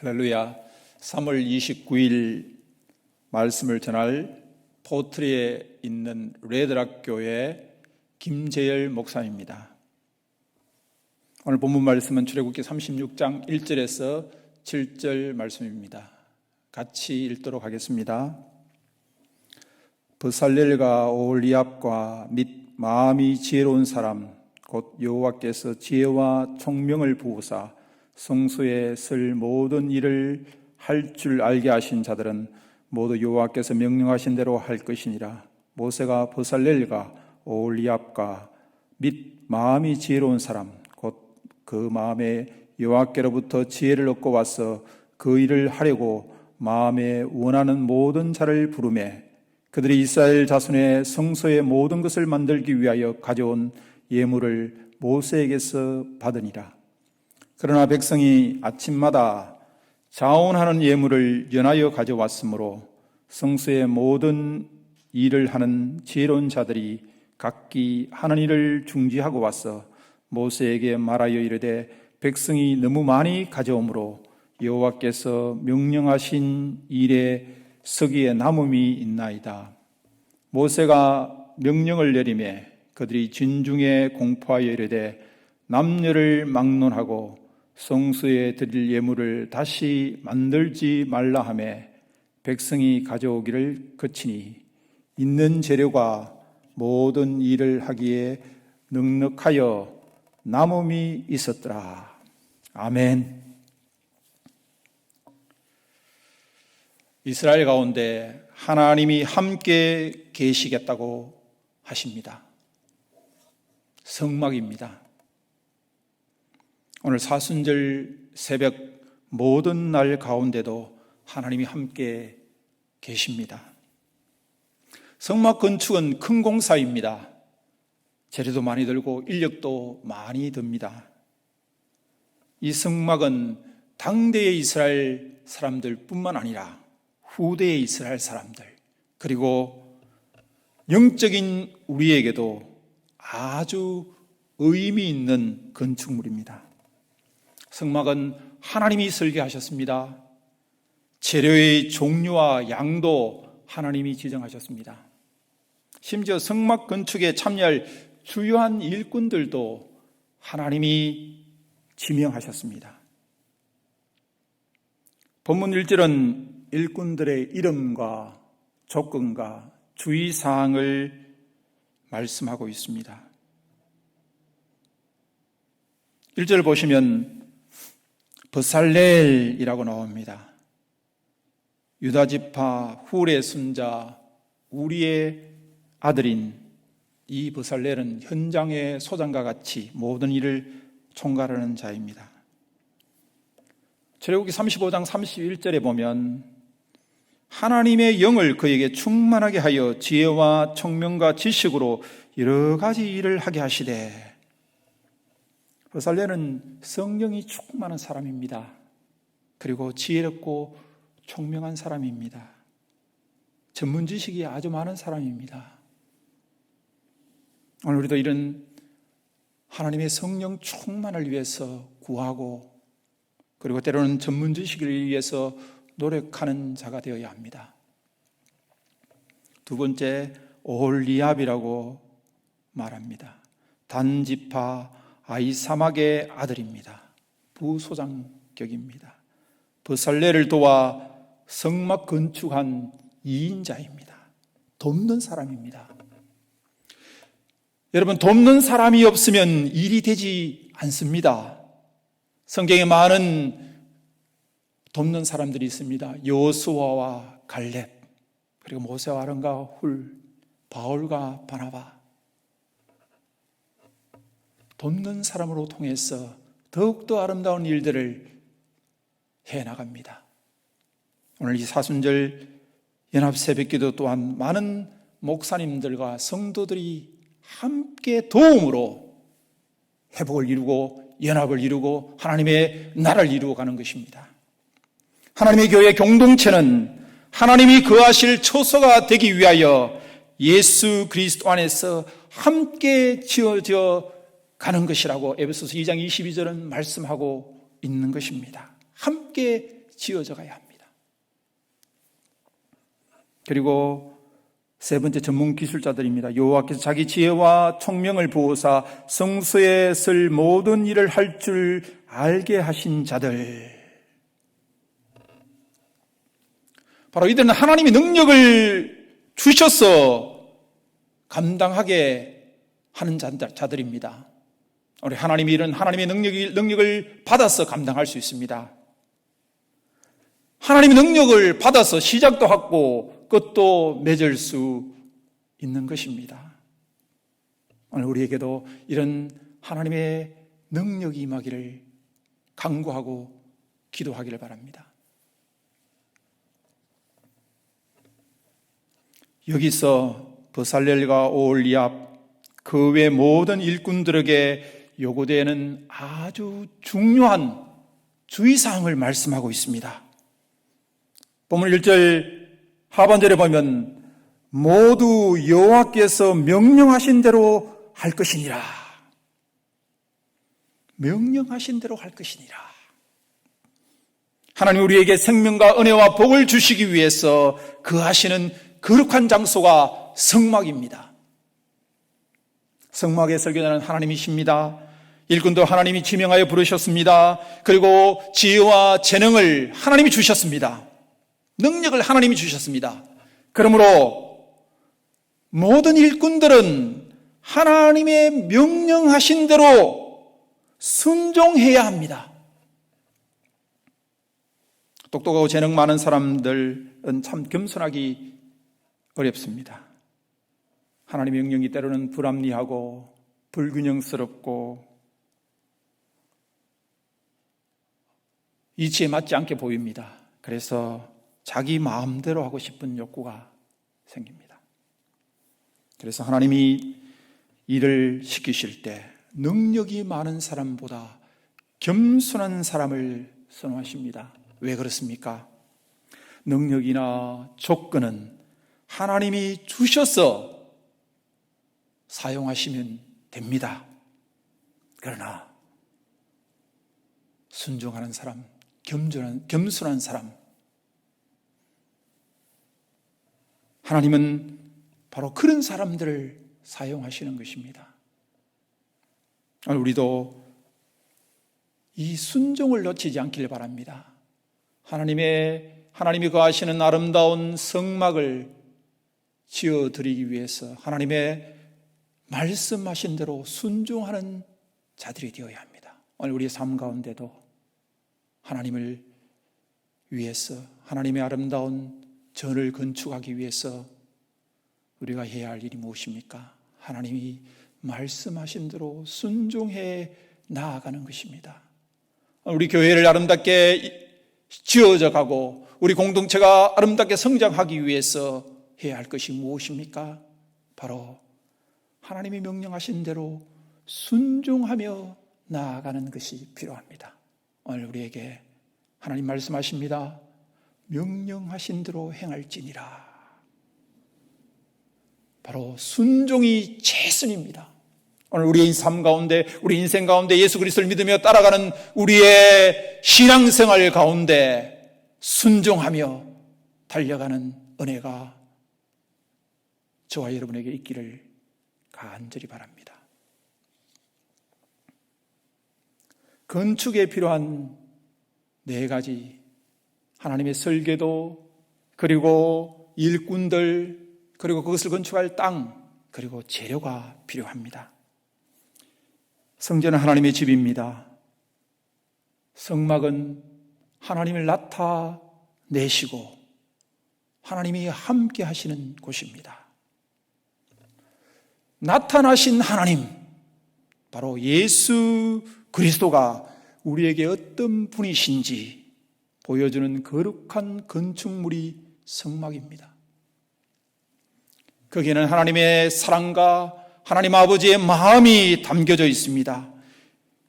할렐루야. 3월 29일 말씀을 전할 포트리에 있는 레드락 교회 김재열 목사입니다. 오늘 본문 말씀은 출애굽기 36장 1절에서 7절 말씀입니다. 같이 읽도록 하겠습니다. 브살렐과 오홀리압과 및 마음이 지혜로운 사람 곧 여호와께서 지혜와 총명을 부으사 성소에 쓸 모든 일을 할 줄 알게 하신 자들은 모두 여호와께서 명령하신 대로 할 것이니라. 모세가 브살렐과 오홀리압과 및 마음이 지혜로운 사람 곧 그 마음에 여호와께로부터 지혜를 얻고 와서 그 일을 하려고 마음에 원하는 모든 자를 부르매 그들이 이스라엘 자손의 성소의 모든 것을 만들기 위하여 가져온 예물을 모세에게서 받으니라. 그러나 백성이 아침마다 자원하는 예물을 연하여 가져왔으므로 성소의 모든 일을 하는 지혜로운 자들이 각기 하는 일을 중지하고 와서 모세에게 말하여 이르되 백성이 너무 많이 가져오므로 여호와께서 명령하신 일에 서기에 남음이 있나이다. 모세가 명령을 내리매 그들이 진중에 공포하여 이르되 남녀를 막론하고 성소에 드릴 예물을 다시 만들지 말라 하매 백성이 가져오기를 그치니 있는 재료가 모든 일을 하기에 넉넉하여 남음이 있었더라. 아멘. 이스라엘 가운데 하나님이 함께 계시겠다고 하십니다. 성막입니다. 오늘 사순절 새벽 모든 날 가운데도 하나님이 함께 계십니다. 성막 건축은 큰 공사입니다. 재료도 많이 들고 인력도 많이 듭니다. 이 성막은 당대의 이스라엘 사람들 뿐만 아니라 후대의 이스라엘 사람들 그리고 영적인 우리에게도 아주 의미 있는 건축물입니다. 성막은 하나님이 설계하셨습니다. 재료의 종류와 양도 하나님이 지정하셨습니다. 심지어 성막 건축에 참여할 주요한 일꾼들도 하나님이 지명하셨습니다. 본문 1절은 일꾼들의 이름과 조건과 주의사항을 말씀하고 있습니다. 1절을 보시면 브살렐이라고 나옵니다. 유다지파 훌의 손자 우리의 아들인 이 브살렐은 현장의 소장과 같이 모든 일을 총괄하는 자입니다. 출애굽기 35장 31절에 보면 하나님의 영을 그에게 충만하게 하여 지혜와 총명과 지식으로 여러 가지 일을 하게 하시되 브살렐은 성령이 충만한 사람입니다. 그리고 지혜롭고 총명한 사람입니다. 전문 지식이 아주 많은 사람입니다. 오늘 우리도 이런 하나님의 성령 충만을 위해서 구하고 그리고 때로는 전문 지식을 위해서 노력하는 자가 되어야 합니다. 두 번째, 오홀리압이라고 말합니다. 단지파 아히사막의 아들입니다. 부소장격입니다. 브살렐을 도와 성막 건축한 2인자입니다. 돕는 사람입니다. 여러분, 돕는 사람이 없으면 일이 되지 않습니다. 성경에 많은 돕는 사람들이 있습니다. 여호수아와 갈렙, 그리고 모세와 아론과 훌, 바울과 바나바. 돕는 사람으로 통해서 더욱더 아름다운 일들을 해나갑니다. 오늘 이 사순절 연합새벽기도 또한 많은 목사님들과 성도들이 함께 도움으로 회복을 이루고 연합을 이루고 하나님의 나라를 이루어가는 것입니다. 하나님의 교회 공동체는 하나님이 거하실 처소가 되기 위하여 예수 그리스도 안에서 함께 지어져 가는 것이라고 에베소서 2장 22절은 말씀하고 있는 것입니다. 함께 지어져 가야 합니다. 그리고 세 번째 전문 기술자들입니다. 여호와께서 자기 지혜와 총명을 부어사 성소에 쓸 모든 일을 할 줄 알게 하신 자들. 바로 이들은 하나님이 능력을 주셔서 감당하게 하는 자들입니다. 우리 하나님이 이런 하나님의 능력을 받아서 감당할 수 있습니다. 하나님의 능력을 받아서 시작도 하고 끝도 맺을 수 있는 것입니다. 오늘 우리에게도 이런 하나님의 능력이 임하기를 간구하고 기도하기를 바랍니다. 여기서 버살렐과 오홀리압 그 외 모든 일꾼들에게 요구되는 아주 중요한 주의사항을 말씀하고 있습니다. 본문 1절 하반절에 보면 모두 여호와께서 명령하신 대로 할 것이니라. 명령하신 대로 할 것이니라. 하나님 우리에게 생명과 은혜와 복을 주시기 위해서 거하시는 거룩한 장소가 성막입니다. 성막의 설교자는 하나님이십니다. 일꾼도 하나님이 지명하여 부르셨습니다. 그리고 지혜와 재능을 하나님이 주셨습니다. 능력을 하나님이 주셨습니다. 그러므로 모든 일꾼들은 하나님의 명령하신 대로 순종해야 합니다. 똑똑하고 재능 많은 사람들은 참 겸손하기 어렵습니다. 하나님의 명령이 때로는 불합리하고 불균형스럽고 이치에 맞지 않게 보입니다. 그래서 자기 마음대로 하고 싶은 욕구가 생깁니다. 그래서 하나님이 일을 시키실 때 능력이 많은 사람보다 겸손한 사람을 선호하십니다. 왜 그렇습니까? 능력이나 조건은 하나님이 주셔서 사용하시면 됩니다. 그러나 순종하는 사람, 겸손한 사람, 하나님은 바로 그런 사람들을 사용하시는 것입니다. 우리도 이 순종을 놓치지 않기를 바랍니다. 하나님이 거하시는 아름다운 성막을 지어드리기 위해서 하나님의 말씀하신 대로 순종하는 자들이 되어야 합니다. 오늘 우리의 삶 가운데도 하나님을 위해서 하나님의 아름다운 전을 건축하기 위해서 우리가 해야 할 일이 무엇입니까? 하나님이 말씀하신 대로 순종해 나아가는 것입니다. 우리 교회를 아름답게 지어져 가고 우리 공동체가 아름답게 성장하기 위해서 해야 할 것이 무엇입니까? 바로 하나님이 명령하신 대로 순종하며 나아가는 것이 필요합니다. 오늘 우리에게 하나님 말씀하십니다. 명령하신 대로 행할지니라. 바로 순종이 최선입니다. 오늘 우리의 삶 가운데, 우리 인생 가운데 예수 그리스도를 믿으며 따라가는 우리의 신앙생활 가운데 순종하며 달려가는 은혜가 저와 여러분에게 있기를 간절히 바랍니다. 건축에 필요한 4가지, 하나님의 설계도, 그리고 일꾼들, 그리고 그것을 건축할 땅, 그리고 재료가 필요합니다. 성전은 하나님의 집입니다. 성막은 하나님을 나타내시고 하나님이 함께 하시는 곳입니다. 나타나신 하나님, 바로 예수 그리스도가 우리에게 어떤 분이신지 보여주는 거룩한 건축물이 성막입니다. 거기에는 하나님의 사랑과 하나님 아버지의 마음이 담겨져 있습니다.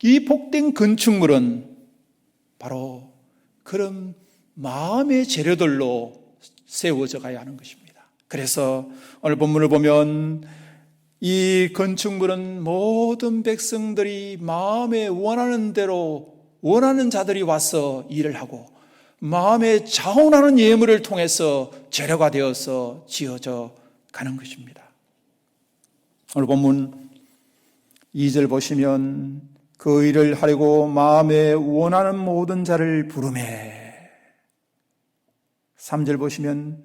이 복된 건축물은 바로 그런 마음의 재료들로 세워져 가야 하는 것입니다. 그래서 오늘 본문을 보면 이 건축물은 모든 백성들이 마음에 원하는 대로 원하는 자들이 와서 일을 하고 마음에 자원하는 예물을 통해서 재료가 되어서 지어져 가는 것입니다. 오늘 본문 2절 보시면 그 일을 하려고 마음에 원하는 모든 자를 부르매. 3절 보시면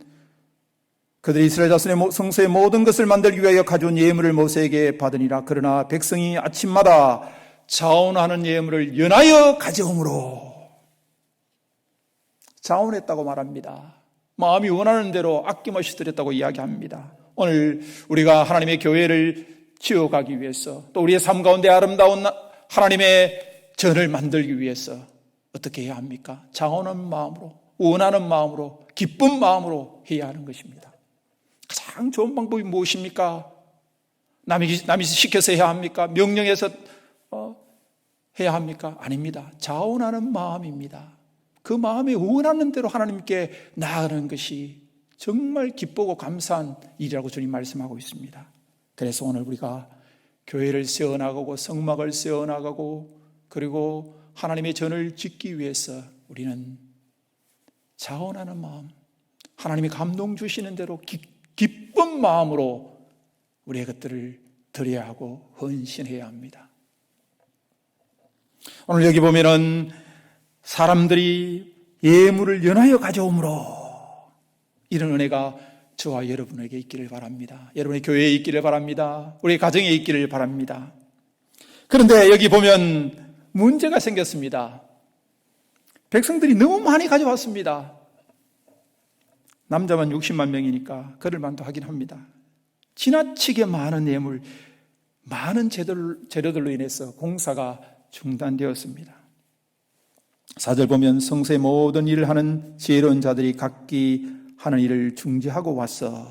그들이 이스라엘 자손의 성소의 모든 것을 만들기 위하여 가져온 예물을 모세에게 받으니라. 그러나 백성이 아침마다 자원하는 예물을 연하여 가져오므로. 자원했다고 말합니다. 마음이 원하는 대로 아낌없이 드렸다고 이야기합니다. 오늘 우리가 하나님의 교회를 지어가기 위해서, 또 우리의 삶 가운데 아름다운 하나님의 전을 만들기 위해서 어떻게 해야 합니까? 자원하는 마음으로, 원하는 마음으로, 기쁜 마음으로 해야 하는 것입니다. 가장 좋은 방법이 무엇입니까? 남이 시켜서 해야 합니까? 명령해서 해야 합니까? 아닙니다. 자원하는 마음입니다. 그 마음에 원하는 대로 하나님께 나아가는 것이 정말 기쁘고 감사한 일이라고 주님 말씀하고 있습니다. 그래서 오늘 우리가 교회를 세워나가고 성막을 세워나가고 그리고 하나님의 전을 짓기 위해서 우리는 자원하는 마음, 하나님이 감동 주시는 대로 기쁜 마음으로 우리의 것들을 드려야 하고 헌신해야 합니다. 오늘 여기 보면은 사람들이 예물을 연하여 가져오므로 이런 은혜가 저와 여러분에게 있기를 바랍니다. 여러분의 교회에 있기를 바랍니다. 우리 가정에 있기를 바랍니다. 그런데 여기 보면 문제가 생겼습니다. 백성들이 너무 많이 가져왔습니다. 남자만 60만 명이니까 그럴 만도 하긴 합니다. 지나치게 많은 예물, 많은 재료들로 인해서 공사가 중단되었습니다. 4절 보면 성소의 모든 일을 하는 지혜로운 자들이 각기 하는 일을 중지하고 왔어.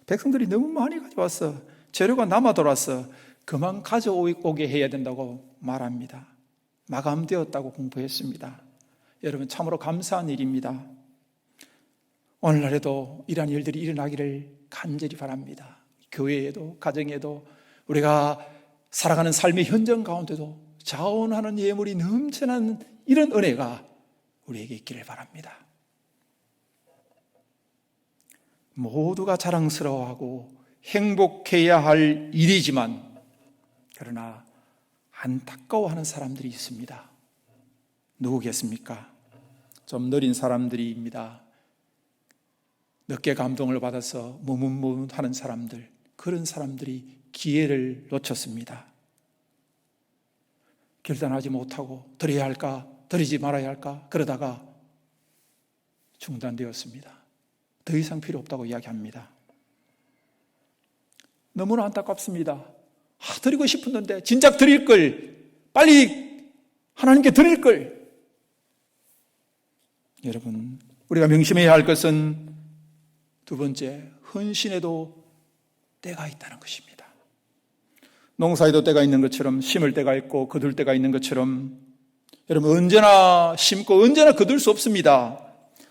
백성들이 너무 많이 가져왔어. 재료가 남아 돌았어. 그만 가져오게 해야 된다고 말합니다. 마감되었다고 공부했습니다. 여러분 참으로 감사한 일입니다. 오늘날에도 이러한 일들이 일어나기를 간절히 바랍니다. 교회에도 가정에도 우리가 살아가는 삶의 현장 가운데도 자원하는 예물이 넘치는 이런 은혜가 우리에게 있기를 바랍니다. 모두가 자랑스러워하고 행복해야 할 일이지만 그러나 안타까워하는 사람들이 있습니다. 누구겠습니까? 좀 느린 사람들입니다. 늦게 감동을 받아서 머뭇머뭇하는 사람들, 그런 사람들이 기회를 놓쳤습니다. 결단하지 못하고 드려야 할까, 드리지 말아야 할까 그러다가 중단되었습니다. 더 이상 필요 없다고 이야기합니다. 너무나 안타깝습니다. 드리고 싶었는데 진작 드릴 걸, 빨리 하나님께 드릴 걸. 여러분, 우리가 명심해야 할 것은 두 번째, 헌신에도 때가 있다는 것입니다. 농사에도 때가 있는 것처럼, 심을 때가 있고 거둘 때가 있는 것처럼, 여러분 언제나 심고 언제나 거둘 수 없습니다.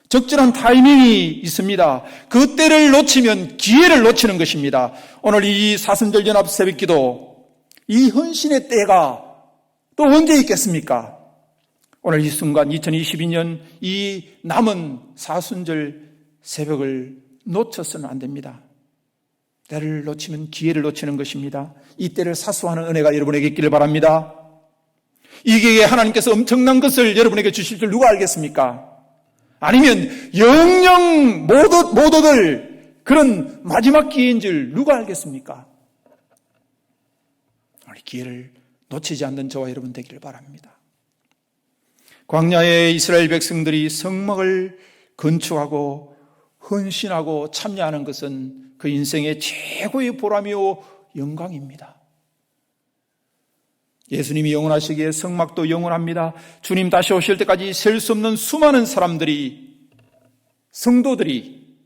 적절한 타이밍이 있습니다. 그 때를 놓치면 기회를 놓치는 것입니다. 오늘 이 사순절 연합 새벽기도, 이 헌신의 때가 또 언제 있겠습니까? 오늘 이 순간 2022년 이 남은 사순절 새벽을 놓쳐서는 안 됩니다. 때를 놓치면 기회를 놓치는 것입니다. 이 때를 사수하는 은혜가 여러분에게 있기를 바랍니다. 이 기회에 하나님께서 엄청난 것을 여러분에게 주실 줄 누가 알겠습니까? 아니면 영영 못 얻을 그런 마지막 기회인 줄 누가 알겠습니까? 우리 기회를 놓치지 않는 저와 여러분 되기를 바랍니다. 광야의 이스라엘 백성들이 성막을 건축하고 헌신하고 참여하는 것은 그 인생의 최고의 보람이요 영광입니다. 예수님이 영원하시기에 성막도 영원합니다. 주님 다시 오실 때까지 셀 수 없는 수많은 사람들이, 성도들이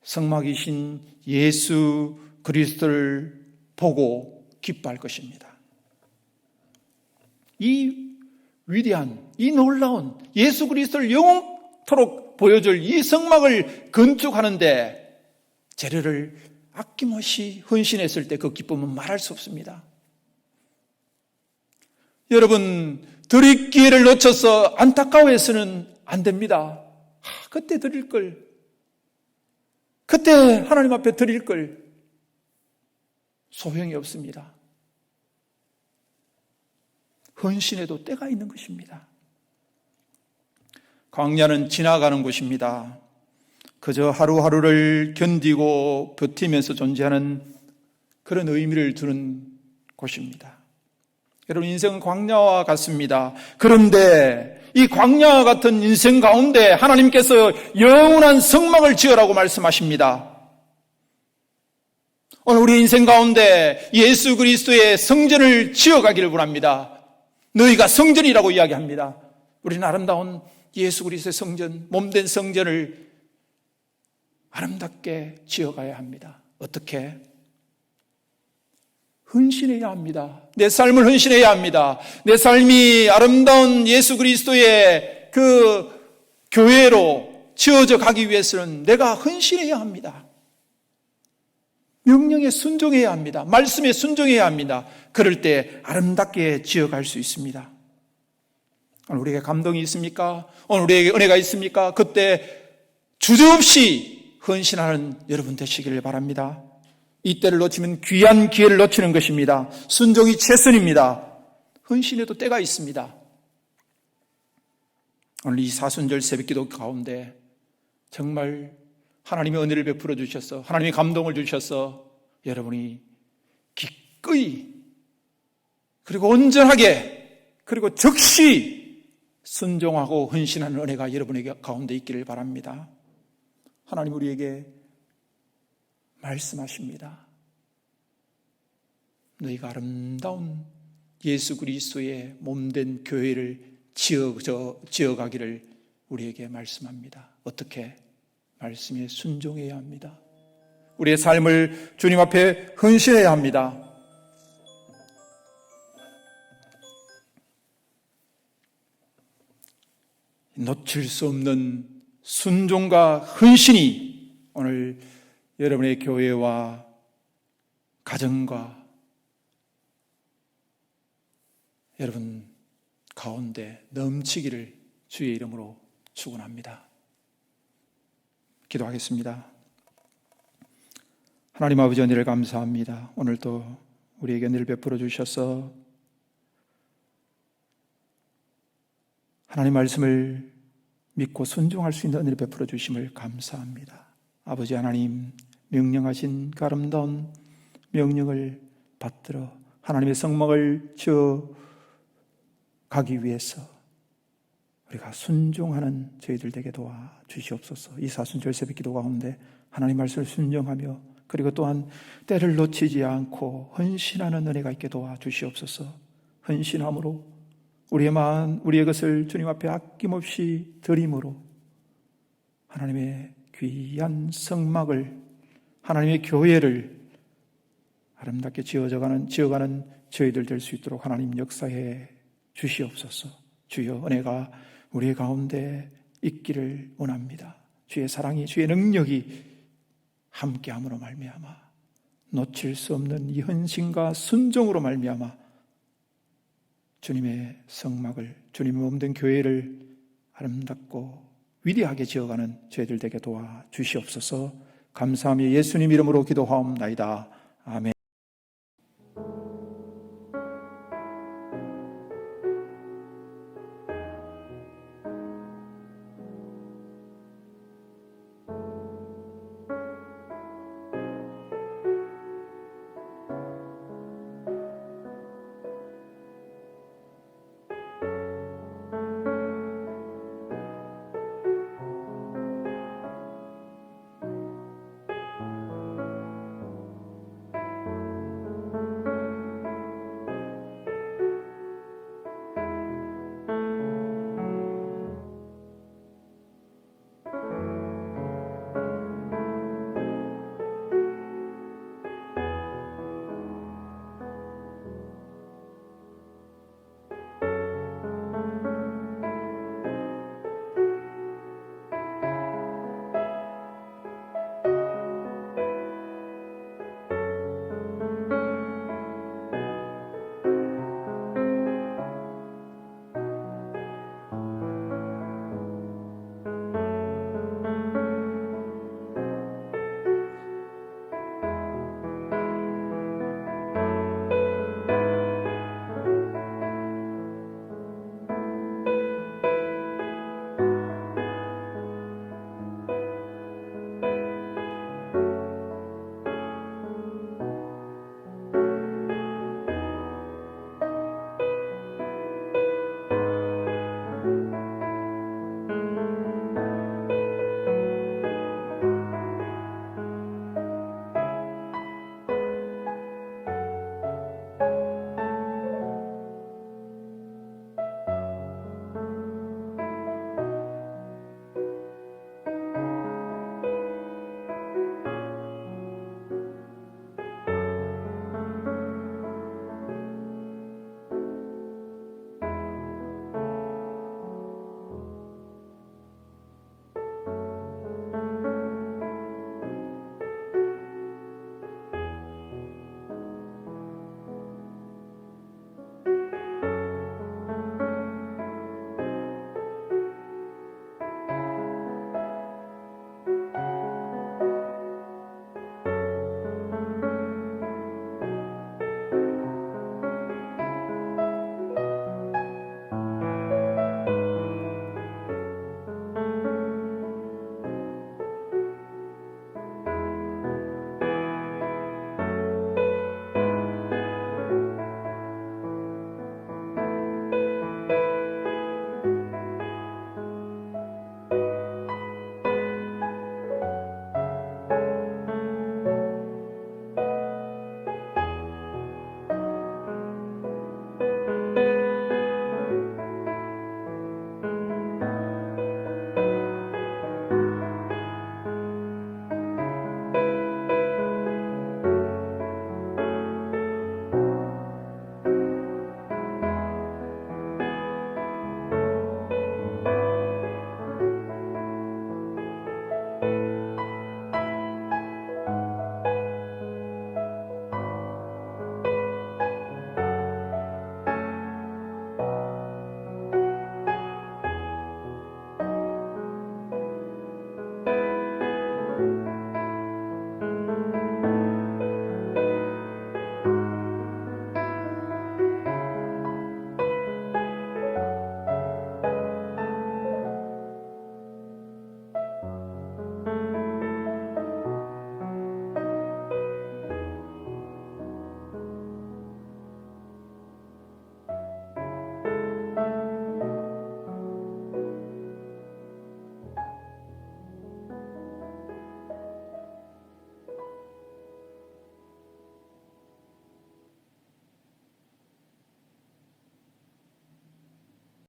성막이신 예수 그리스도를 보고 기뻐할 것입니다. 이 위대한, 이 놀라운 예수 그리스도를 영원토록 보여줄 이 성막을 건축하는데 재료를 아낌없이 헌신했을 때 그 기쁨은 말할 수 없습니다. 여러분, 드릴 기회를 놓쳐서 안타까워해서는 안 됩니다. 그때 드릴 걸, 그때 하나님 앞에 드릴 걸, 소용이 없습니다. 헌신에도 때가 있는 것입니다. 광야는 지나가는 곳입니다. 그저 하루하루를 견디고 버티면서 존재하는 그런 의미를 두는 곳입니다. 여러분, 인생은 광야와 같습니다. 그런데 이 광야와 같은 인생 가운데 하나님께서 영원한 성막을 지으라고 말씀하십니다. 오늘 우리 인생 가운데 예수 그리스도의 성전을 지어가기를 원합니다. 너희가 성전이라고 이야기합니다. 우리는 아름다운 예수 그리스도의 성전, 몸된 성전을 아름답게 지어가야 합니다. 어떻게? 헌신해야 합니다. 내 삶을 헌신해야 합니다. 내 삶이 아름다운 예수 그리스도의 그 교회로 지어져 가기 위해서는 내가 헌신해야 합니다. 명령에 순종해야 합니다. 말씀에 순종해야 합니다. 그럴 때 아름답게 지어갈 수 있습니다. 오늘 우리에게 감동이 있습니까? 오늘 우리에게 은혜가 있습니까? 그때 주저없이 헌신하는 여러분 되시기를 바랍니다. 이때를 놓치면 귀한 기회를 놓치는 것입니다. 순종이 최선입니다. 헌신에도 때가 있습니다. 오늘 이 사순절 새벽기도 가운데 정말 하나님의 은혜를 베풀어 주셔서 하나님의 감동을 주셔서 여러분이 기꺼이 그리고 온전하게 그리고 즉시 순종하고 헌신하는 은혜가 여러분에게 가운데 있기를 바랍니다. 하나님 우리에게 말씀하십니다. 너희가 아름다운 예수 그리스도의 몸된 교회를 지어가기를 우리에게 말씀합니다. 어떻게? 말씀에 순종해야 합니다. 우리의 삶을 주님 앞에 헌신해야 합니다. 놓칠 수 없는 순종과 헌신이 오늘 여러분의 교회와 가정과 여러분 가운데 넘치기를 주의 이름으로 축원합니다. 기도하겠습니다. 하나님 아버지 은혜를 감사합니다. 오늘도 우리에게 은혜를 베풀어 주셔서 하나님 말씀을 믿고 순종할 수 있는 은혜를 베풀어 주심을 감사합니다. 아버지 하나님, 명령하신 그 아름다운 명령을 받들어 하나님의 성막을 지어 가기 위해서 우리가 순종하는 저희들 되게 도와 주시옵소서. 이 사순절 새벽 기도 가운데 하나님 말씀을 순종하며 그리고 또한 때를 놓치지 않고 헌신하는 은혜가 있게 도와 주시옵소서. 헌신함으로 우리의 마음, 우리의 것을 주님 앞에 아낌없이 드림으로 하나님의 귀한 성막을, 하나님의 교회를 아름답게 지어가는 저희들 될 수 있도록 하나님 역사해 주시옵소서. 주여 은혜가 우리 가운데 있기를 원합니다. 주의 사랑이, 주의 능력이 함께함으로 말미암아 놓칠 수 없는 이 헌신과 순종으로 말미암아 주님의 성막을, 주님의 몸된 교회를 아름답고 위대하게 지어가는 저희들 되게 도와 주시옵소서. 감사하며 예수님 이름으로 기도하옵나이다. 아멘.